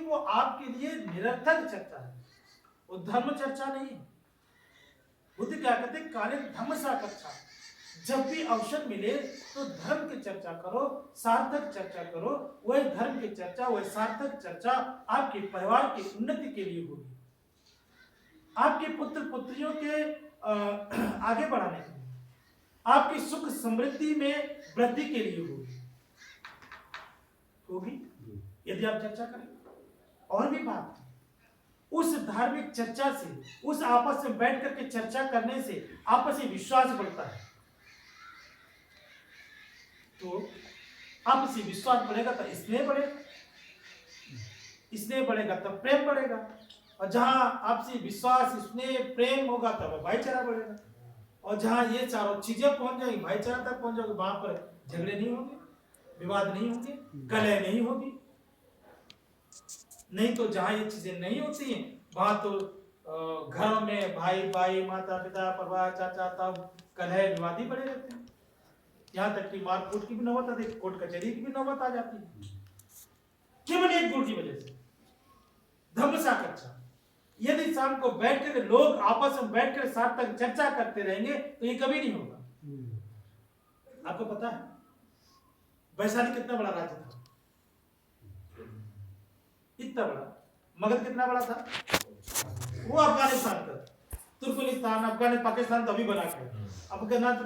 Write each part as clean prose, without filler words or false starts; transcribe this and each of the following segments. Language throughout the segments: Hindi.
वो आपके लिए निरर्थक चर्चा है, वो धर्म चर्चा नहीं है। बुद्ध क्या कहते हैं, काले धम्म साकच्छा, जब भी अवसर मिले तो धर्म की चर्चा करो, सार्थक चर्चा करो। वह धर्म की चर्चा, वह सार्थक चर्चा आपके परिवार की उन्नति के लिए होगी, आपके पुत्र पुत्रियों के आगे बढ़ाने के लिए, आपकी सुख समृद्धि में वृद्धि के लिए होगी यदि आप चर्चा करें। और भी बात, उस धार्मिक चर्चा से, उस आपस में बैठ करके चर्चा करने से आपसी विश्वास बढ़ता है। तो आपसी विश्वास बढ़ेगा तो स्नेह बढ़ेगा, स्नेह बढ़ेगा तो प्रेम बढ़ेगा, और जहां आपसी विश्वास, स्नेह, प्रेम होगा तब भाईचारा बढ़ेगा। और जहां ये चारों चीजें पहुंच जाएंगी, भाईचारा तक पहुंच जाएगी, वहां पर झगड़े नहीं होंगे, विवाद नहीं होंगे, कलह नहीं होगी। नहीं तो जहां ये चीजें नहीं होती हैं वहां तो घरों में भाई भाई, माता पिता, परिवार, चाचा तब कलह विवादी बड़े रहते हैं। यहाँ तक कि मारकूट की भी नौबत आती है, कोर्ट कचहरी की भी नौबत आ जाती है, केवल एक गुण की वजह से, धम्म साकच्छा। यदि शाम को बैठ कर लोग आपस में बैठकर साथ तक चर्चा करते रहेंगे तो ये कभी नहीं होगा। आपको पता है वैशाली कितना बड़ा राज्य था? इतना बड़ा। मगध कितना बड़ा था? वो अफगानिस्तान का, तुर्कमेनिस्तान, अफगानिस्तान, पाकिस्तान तभी बना के। अब कहना था,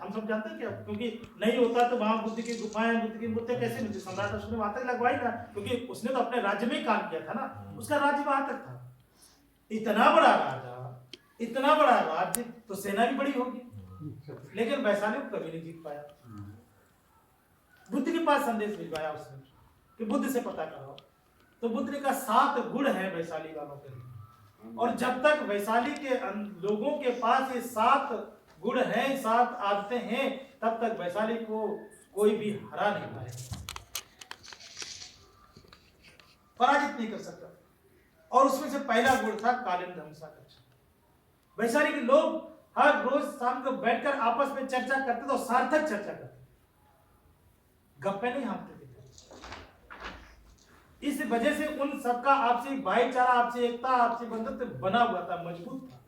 हम सब जानते हैं क्या, क्योंकि नहीं होता तो वहां बुद्ध की गुफाएं, बुद्ध की मूर्तियां कैसे मिलती? सम्राट अशोक ने वहां तक लगवाई ना, क्योंकि उसने तो अपने राज्य में ही काम किया था ना, उसका राज्य वहां तक था। इतना बड़ा राजा, इतना बड़ा राज्य, तो सेना भी बड़ी होगी, लेकिन वैशाली को कभी नहीं जीत पाया। बुद्ध के पास संदेश भिजवाया उसने कि बुद्ध से पता करो, तो बुद्ध ने कहा 7 गुण है वैशाली वालों के, और जब तक वैशाली के लोगों के पास ये 7 गुण हैं, 7 आदतें हैं, तब तक वैशाली को कोई भी हरा नहीं पाएगा, पराजित नहीं कर सकता। और उसमें से पहला गुण था कालीन धम्म साकच्छा। वैशाली के लोग हर रोज शाम को बैठकर आपस में चर्चा करते तो सार्थक चर्चा करते, गप्पे नहीं हाँकते थे। इस वजह से उन सबका आपसी भाईचारा, आपसी एकता, आपसी बंधुत्व बना हुआ था, मजबूत था।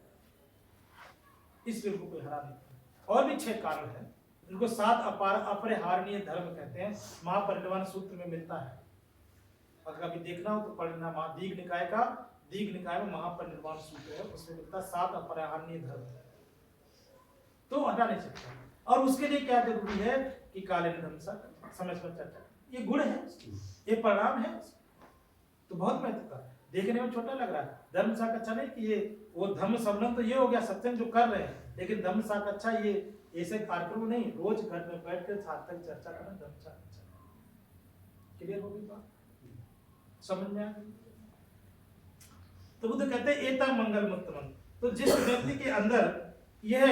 इसलिए उनको कोई हरा नहीं था। और भी 6 कारण है, इनको 7 अपरिहार्य धर्म कहते हैं, महापरिनिर्वाण सूत्र में मिलता है। अगर कभी देखना हो तो पढ़ना, दीघ निकाय का, दीघ निकाय में महापरिनिर्वाण सूत्र है, उसमें मिलता 7 अपरिहार्य धर्म, तो हटा नहीं सकता। और उसके लिए क्या जरूरी है कि कालीन धम्म साकच्छा, समय समय चर्चा, ये गुण है, ये परिणाम है, तो बहुत महत्व का। देखने में छोटा लग रहा है, धम्म साकच्छा नहीं कि ये वो धम्म सबलन तो ये हो गया सत्संग जो कर रहे हैं, लेकिन धम्म साकच्छा ये ऐसे कार्यक्रम नहीं, रोज घर में बैठकर सार्थक चर्चा करना धम्म साकच्छा। क्लियर हो गई बात, समझ में आ गई? तो बुद्ध कहते हैं एता मंगल मुक्तमन। तो जिस व्यक्ति के अंदर यह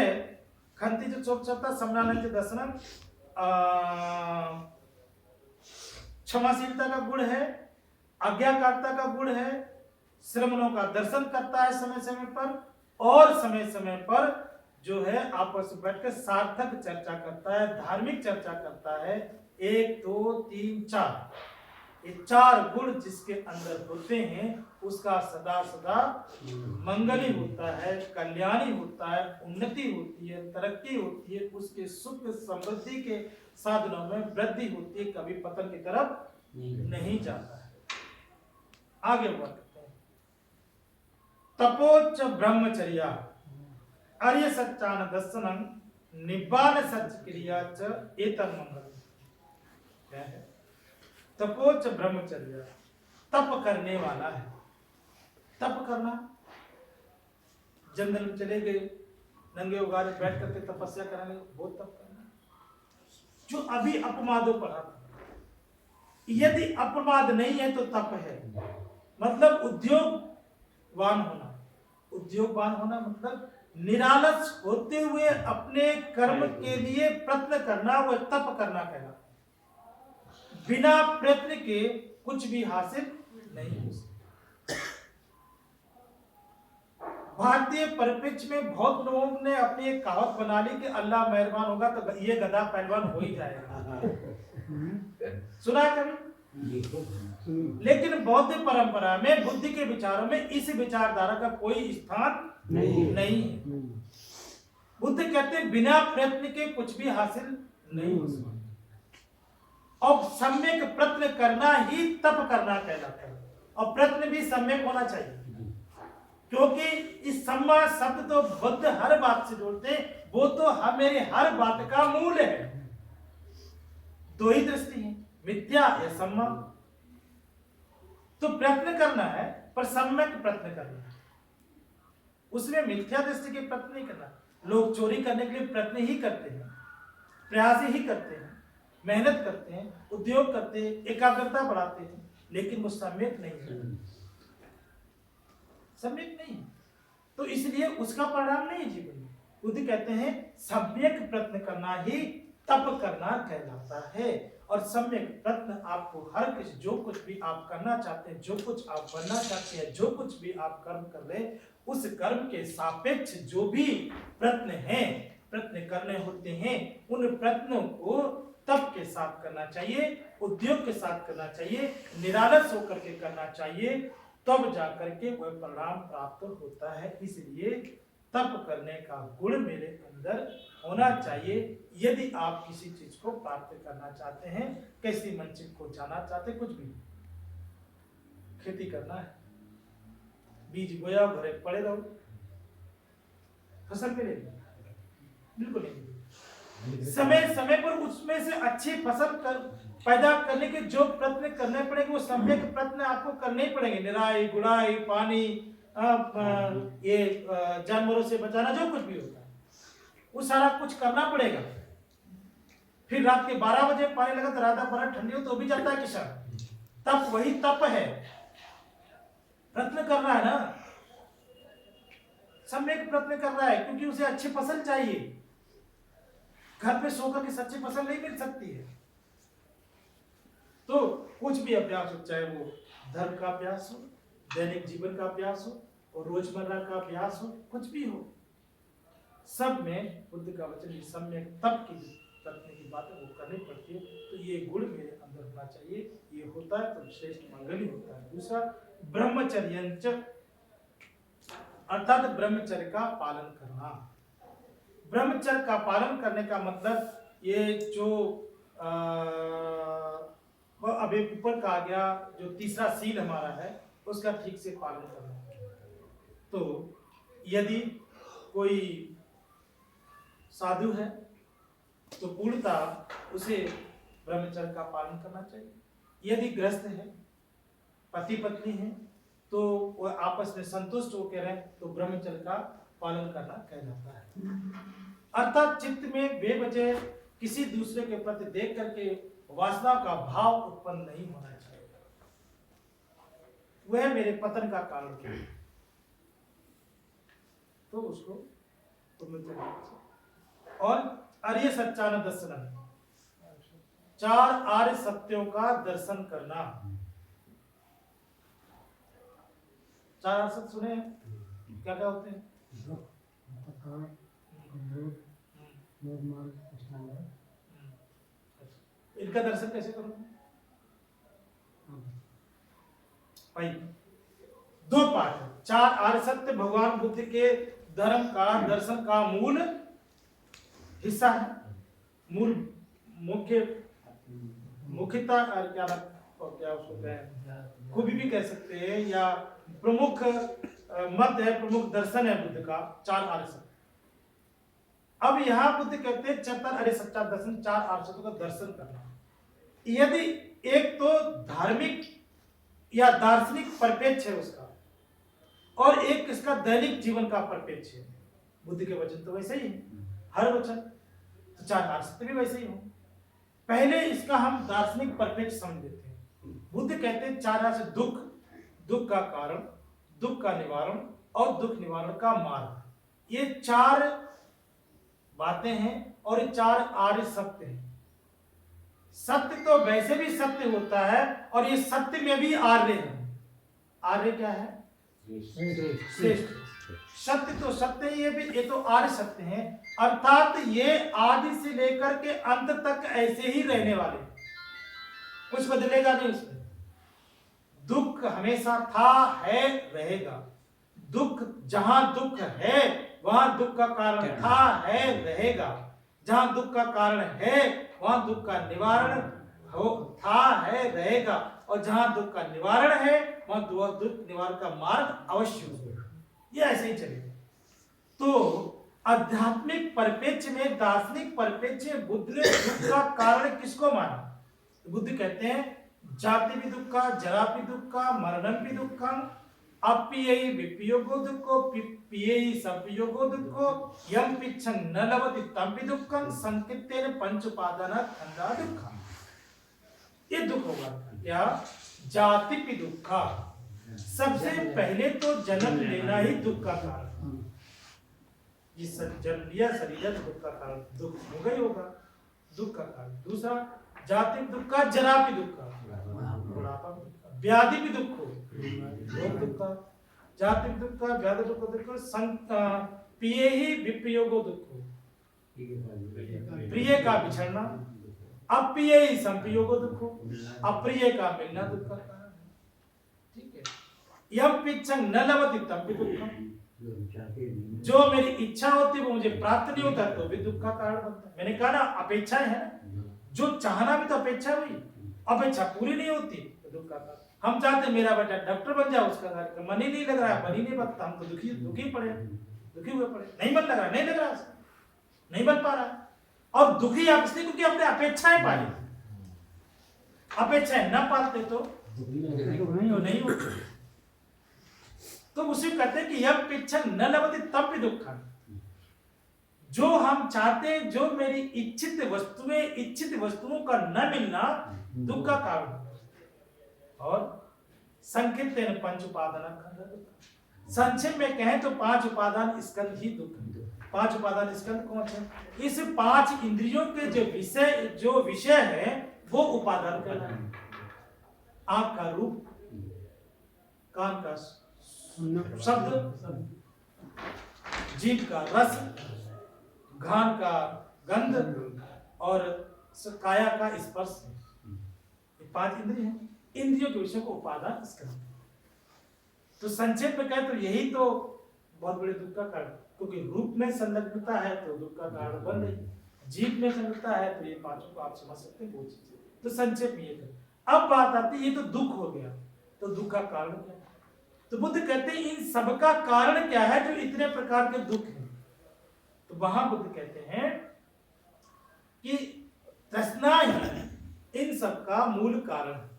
खंती जो चोक चलता, समनानंद दर्शनम, क्षमाशीलता का गुण है, आज्ञाकारिता का गुण है, श्रमणों का दर्शन करता है समय समय पर, और समय समय पर जो है आपस में बैठकर सार्थक चर्चा करता है, धार्मिक चर्चा करता है। 1 2 3 4, ये 4 गुण जिसके अंदर होते हैं उसका सदा सदा मंगल ही होता है, कल्याण ही होता है, उन्नति होती है, तरक्की होती है, उसके सुख समृद्धि के साधनों में वृद्धि होती है, कभी पतन की तरफ नहीं जाता है। आगे बढ़ते हैं, तपोच ब्रह्मचर्या आर्य सच्चान दर्शनम निब्बान सच क्रिया च एतन मंगल। क्या है? तपोच ब्रह्मचर्य, तप करने वाला है। तप करना, जंगल में चले गए, नंगे उगारे बैठ करके तपस्या कराने, वो तप करना। जो अभी अपवादों पढ़ा था, यदि अपवाद नहीं है तो तप है, मतलब उद्योगवान होना। उद्योगवान होना मतलब निरालस होते हुए अपने कर्म के लिए प्रयत्न करना, वह तप करना कहलाता है। बिना प्रयत्न के कुछ भी हासिल नहीं हो सकता। भारतीय परिप्रेक्ष्य में बहुत लोगों ने अपनी एक कहावत बना ली कि अल्लाह मेहरबान होगा तो ये गधा पहलवान हो ही जाएगा। सुना है कभी? लेकिन बौद्ध परंपरा में बुद्धि के विचारों में इस विचारधारा का कोई स्थान नहीं है। बुद्ध कहते हैं बिना प्रयत्न के कुछ भी हासिल नहीं हो सकता, और सम्यक प्रयत्न करना ही तप करना कहलाता है, और प्रयत्न भी सम्यक होना चाहिए, क्योंकि इस सम्मा शब्द तो बुद्ध हर बात से जोड़ते हैं, वो तो मेरे हर बात का मूल है। दो ही दृष्टि है, मिथ्या या सम्मा। तो प्रयत्न करना है पर सम्यक प्रयत्न करना है, उसमें मिथ्या दृष्टि के प्रयत्न नहीं करना। लोग चोरी करने के लिए प्रयत्न ही करते हैं, प्रयास ही करते हैं, मेहनत करते हैं, उद्योग करते हैं, एकाग्रता बढ़ाते हैं, लेकिन वो सम्यक नहीं है, सम्यक नहीं। तो इसलिए उसका परिणाम नहीं है जीवन में। बुद्ध कहते हैं सम्यक प्रयत्न करना ही तप करना कहलाता है। और सम्यक प्रयत्न आपको हर किसी, जो कुछ भी आप करना चाहते हैं, जो कुछ आप बनना चाहते हैं, जो कुछ भी आप कर्म कर रहे हैं, उस कर्म के सापेक्ष जो भी प्रयत्न हैं, प्रयत्न करने होते हैं, उन प्रयत्नों को तप के साथ करना चाहिए, उद्योग के साथ करना चाहिए, निरालस होकर के करना चाहिए, तब जाकर के वह परिणाम प्राप्त होता है। इसलिए तप करने का गुण मेरे अंदर होना चाहिए। यदि आप किसी चीज को प्राप्त करना चाहते हैं, किसी मंजिल को जाना चाहते, कुछ भी, खेती करना है, बीज बोया, घरे पड़े रहो, फसल मिलेगी? बिल्कुल नहीं। समय समय पर उसमें से अच्छी फसल पैदा करने के जो प्रयत्न करने पड़ेंगे, वो सम्यक प्रयत्न आपको करने ही पड़ेंगे। निराई गुड़ाई, पानी, ये जानवरों से बचाना, जो कुछ भी होता है वो सारा कुछ करना पड़ेगा। फिर रात के 12 बजे पानी लगा तो रात भर ठंडी हो तो भी जाता है किसान, तप वही तप है, प्रयत्न कर रहा है ना, सम्यक प्रयत्न कर रहा है, क्योंकि उसे अच्छी फसल चाहिए। घर पे सोकर के सच्ची फसल नहीं मिल सकती है। तो कुछ भी अभ्यास हो, चाहे वो धर्म का अभ्यास हो, दैनिक जीवन का अभ्यास हो, और रोजमर्रा का अभ्यास हो, कुछ भी हो, सब में बुद्ध का वचन सम्यक तप की करने की बात है, वो करनी पड़ती है। तो ये गुण मेरे अंदर होना चाहिए, ये होता है तो श्रेष्ठ मंगल ही होता है। दूसरा ब्रह्मचर्यंच, अर्थात ब्रह्मचर्य का पालन करना। ब्रह्मचर्य का पालन करने का मतलब ये जो अभी ऊपर कहा गया, जो तीसरा सील हमारा है, उसका ठीक से पालन करना। तो यदि कोई साधु है तो पूर्णतः उसे ब्रह्मचर्य का पालन करना चाहिए। यदि गृहस्थ है, पति पत्नी है, तो वह आपस में संतुष्ट होकर रहे तो ब्रह्मचर्य का पालन करना कहलाता है। अर्थात चित्त में बेवजह किसी दूसरे के प्रति देख करके वासना का भाव उत्पन्न नहीं होना चाहिए, वह मेरे पतन का कारण है, तो उसको और आर्य सच्चान दर्शन, 4 आर्य सत्यों का दर्शन करना। 4 आर्य सत्य सुने क्या क्या होते हैं? इनका दर्शन कैसे करूंगा? भाई 2 पाठ है। 4 आर्य सत्य भगवान बुद्ध के धर्म का दर्शन का मूल हिस्सा है, मूल मुख्यता क्या उसको कहें, खूबी भी कह सकते हैं, या प्रमुख मत है, प्रमुख दर्शन है बुद्ध का 4 आर्य सत्य। अब यहां बुद्ध कहते हैं चतर अरे सच्चा दर्शन, 4 आर्य सत्यों का दर्शन करना। यदि एक तो धार्मिक या दार्शनिक परिप्रेक्ष्य है उसका, और एक इसका दैनिक जीवन का परिप्रेक्ष्य है। बुद्ध के वचन तो वैसे ही है, हर वचन तो 4 आर्य सत्य भी वैसे ही हो। पहले इसका हम दार्शनिक परिप्रेक्ष्य समझ लेते हैं। बुद्ध कहते हैं 4 आर्य सत्य, दुख, दुख का कारण, दुख का निवारण और दुख निवारण का मार्ग, ये 4 बातें हैं, और ये 4 आर्य सत्य हैं। सत्य तो वैसे भी सत्य होता है, और ये सत्य में भी आर्य है। आर्य क्या है? श्रेष्ठ। सत्य तो सत्य ही है, ये तो आर्य सत्य है, अर्थात ये आदि से लेकर के अंत तक ऐसे ही रहने वाले, कुछ बदलेगा नहीं उसमें। दुख हमेशा था, है, रहेगा। दुख, जहां दुख है वहां दुख का कारण था, है, रहेगा। जहां दुख का कारण है वहां दुख का निवारण हो, था, है, रहेगा। और जहां दुख का निवारण है वहां दुख निवारण का मार्ग अवश्य होगा। ये ऐसे ही चलेगा। तो आध्यात्मिक परिप्रेक्ष्य में, दार्शनिक परिप्रेक्ष्य में बुद्ध ने दुख का कारण किसको माना? बुद्ध कहते हैं जाति भी दुखा, जरा भी दुखा, मरणम भी दुखम, अप्ययि विपयोगो दुखो, पिययि संपयोगो दुखो, यम पिच्छं न लभते तम भी दुखम, संकित्तेन पंच उपादानात् खंडा दुखम। ये दुख होगा क्या? जाति भी दुखा। सबसे पहले तो जन्म लेना ही दुख का कारण है। ये जन्म लिया शरीर दुख का कारण, दुख होगा ही होगा, दुख का कारण। दूसरा जाति दुख का, जरा भी दुख का, बुढ़ापा भी दुख का, व्याधि भी दुख हो, रोग दुख का, जाति भी दुख का, व्याधि दुख का, पिए ही विप्रयोगो दुख हो, प्रिय का बिछड़ना, अप्रिय ही संप्रयोगो दुख हो, अप्रिय का मिलना दुख का कारण है। ठीक है। यम पिच्छं न लभते तम भी दुखम, जो मेरी इच्छा होती है वो मुझे प्राप्त नहीं होता तो भी दुख का कारण बनता है। मैंने कहा ना अपेक्षाएं है, जो चाहना भी तो अपेक्षा हुई, अपेक्षा पूरी नहीं होती तो दुख का कारण। हम चाहते मेरा बेटा डॉक्टर बन जाए, उसका मन ही नहीं लग रहा है, मन ही नहीं बनता, हम तो दुखी पड़े, दुखी हुए पड़े, नहीं मन लग रहा, नहीं लग रहा, नहीं बन पा रहा। और दुखी आप इसलिए क्योंकि अपने अपेक्षाएं पाली, अपेक्षाएं न पाते तो नहीं होते। तो उसे कहते हैं कि यह पिच्छं न लभते तब भी दुखम, जो हम चाहते हैं, जो मेरी इच्छित वस्तुओं का न मिलना दुख का कारण है। और संकीर्तन पंच उपादान खंड, संक्षेप में कहें तो पांच उपादान स्कंध ही दुख है। पांच उपादान स्कंध कौन से? इस पांच इंद्रियों के जो विषय है वो उपादान कहलाते हैं। आंख का रूप, कान का शब्द, जीभ का रस, घ्राण का गंध और काया का स्पर्श। ये पांच इंद्रिय हैं, इंद्रियों के विषय को उपादान स्कंध। तो संक्षेप में कहें तो यही तो बहुत बड़े दुख का कारण, क्योंकि रूप में संलग्नता है तो दुख का कारण बन रही, जीभ में संलग्नता है तो ये पांचों को आप समझ सकते हैं वो चीजें। तो संक्षेप में ये करें। अब बात आती है ये तो दुख हो गया, तो दुख का कारण क्या है? तो बुद्ध कहते हैं इन सबका कारण क्या है जो इतने प्रकार के दुख हैं? तो वहां बुद्ध कहते हैं कि तृष्णा ही इन सबका मूल कारण है।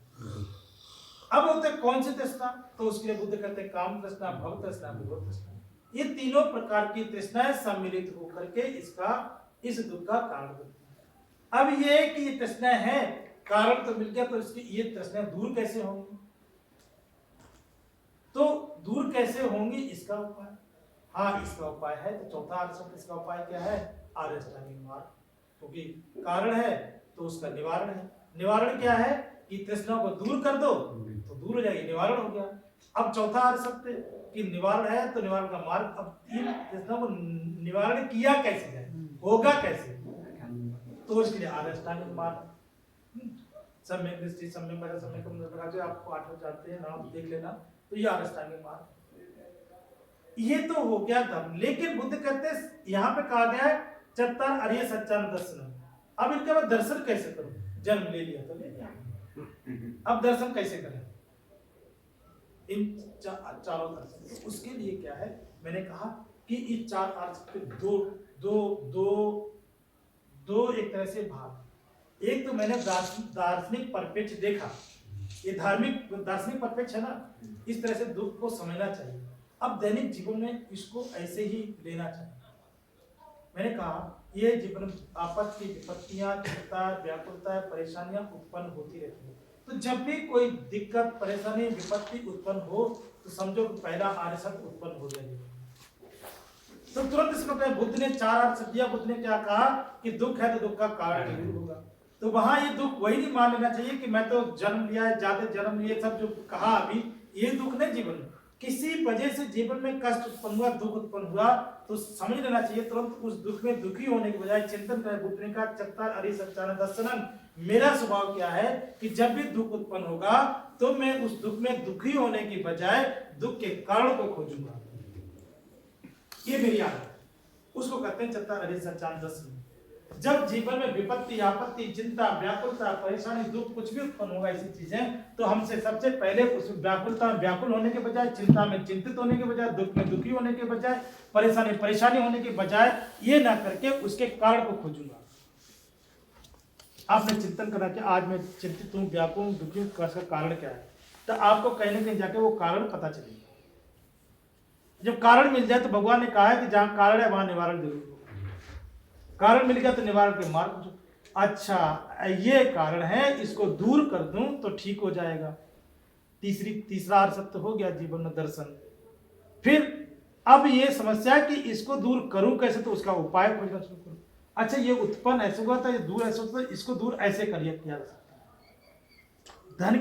अब होते कौन सी तृष्णा? तो उसके लिए बुद्ध कहते हैं काम तृष्णा, भव तृष्णा, विभव तृष्णा। ये तीनों प्रकार की तृष्णाएं सम्मिलित होकर के इस दुख का कारण बनती है। अब ये कि ये तृष्णाएं हैं, कारण तो मिल गया, तो इसकी ये तृष्णाएं दूर कैसे होंगी? तो दूर कैसे होंगी इसका उपाय? हाँ, इसका उपाय है। तो चौथा आर्षण इसका उपाय क्या है? आर्य अष्टांगिक मार्ग। क्योंकि कारण है तो उसका निवारण है। निवारण क्या है कि तृष्णा को दूर कर दो तो दूर हो जाएगी, निवारण हो गया। अब चौथा आर्षण कि निवारण है तो निवारण का मार्ग। अब इन तृष्णा को निवारण किया कैसे जाए, होगा कैसे? तो उसके लिए आर्य अष्टांगिक मार्ग, सम्यक दृष्टि, सम्यक वचन, सम्यक कर्म, जो आपको 8 जानते हैं नाम देख लेना। तो ये आर्य अष्टांगिक मार्ग, ये तो हो गया धर्म। लेकिन बुद्ध कहते हैं यहाँ पे कहा गया है चत्तार आर्य सच्चान दर्शन। अब इनके बाद दर्शन कैसे करूं? जन्म ले लिया तो ले लिया, अब दर्शन कैसे करें इन चारों दर्शन? तो उसके लिए क्या है, मैंने कहा कि इस चार अर्थ के दो एक तरह से भाग। एक तो मैंने दार्शनिक परिप्रेक्ष्य देखा, ये धार्मिक दार्शनिक परिप्रेक्ष्य है ना, इस तरह से दुख को समझना चाहिए। अब दैनिक जीवन में इसको ऐसे ही लेना चाहिए। मैंने कहा ये जीवन आपत्ति, विपत्तियां, चिंता, व्याकुलता, परेशानियां उत्पन्न होती रहती है। तो जब भी कोई दिक्कत, परेशानी, विपत्ति उत्पन्न हो तो समझो कि पहला आर्य शब्द उत्पन्न हो जाएगा। तो तुरंत इसको कहे, बुद्ध ने 4 अर्थ दिया। बुद्ध ने क्या कहा कि दुख है तो दुख का कारण जरूर होगा। तो वहां ये दुख वही नहीं मान लेना चाहिए कि मैं तो जन्म लिया है, ज्यादा जन्म लिए, सब जो कहा अभी ये दुख नहीं जीवन में। किसी वजह से जीवन में कष्ट उत्पन्न हुआ, दुख उत्पन्न हुआ, तो समझ लेना चाहिए तुरंत उस दुख में दुखी होने के बजाय चिंतन करें। गुप्तनी का चत्तार अरि सच्चान दर्शनम, मेरा स्वभाव क्या है कि जब भी दुख उत्पन्न होगा तो मैं उस दुख में दुखी होने की बजाय दुख के कारण को खोजूंगा। ये मेरी आदत है, उसको कहते हैं चत्तार अरि सच्चान दर्शन। जब जीवन में विपत्ति, आपत्ति, चिंता, व्याकुलता, परेशानी, दुख कुछ भी उत्पन्न होगा ऐसी चीजें, तो हमसे सबसे पहले उस व्याकुलता में व्याकुल होने के बजाय, चिंता में चिंतित होने के बजाय, दुख में दुखी होने के बजाय, परेशानी होने के बजाय, ये ना करके उसके कारण को खोजूंगा। आपने चिंतन करा कि आज मैं चिंतित हूँ, व्याकुल हूँ, दुखी हूँ, इसका कारण क्या है, तो आपको कहीं ना कहीं जाके वो कारण पता चलेगा। जब कारण मिल जाए तो भगवान ने कहा है कि जहां कारण है वहां निवारण जरूर होगा। कारण मिल गया तो निवारण के मार्ग, अच्छा ये कारण है, इसको दूर कर दूं तो ठीक हो जाएगा। तीसरा अर्थ सत्य हो गया जीवन में दर्शन। फिर अब ये समस्या कि इसको दूर करूं कैसे, तो उसका उपाय खोजना शुरू करूं। अच्छा ये उत्पन्न ऐसे हुआ था, ये दूर ऐसे होता था, इसको दूर ऐसे किया जा सकता।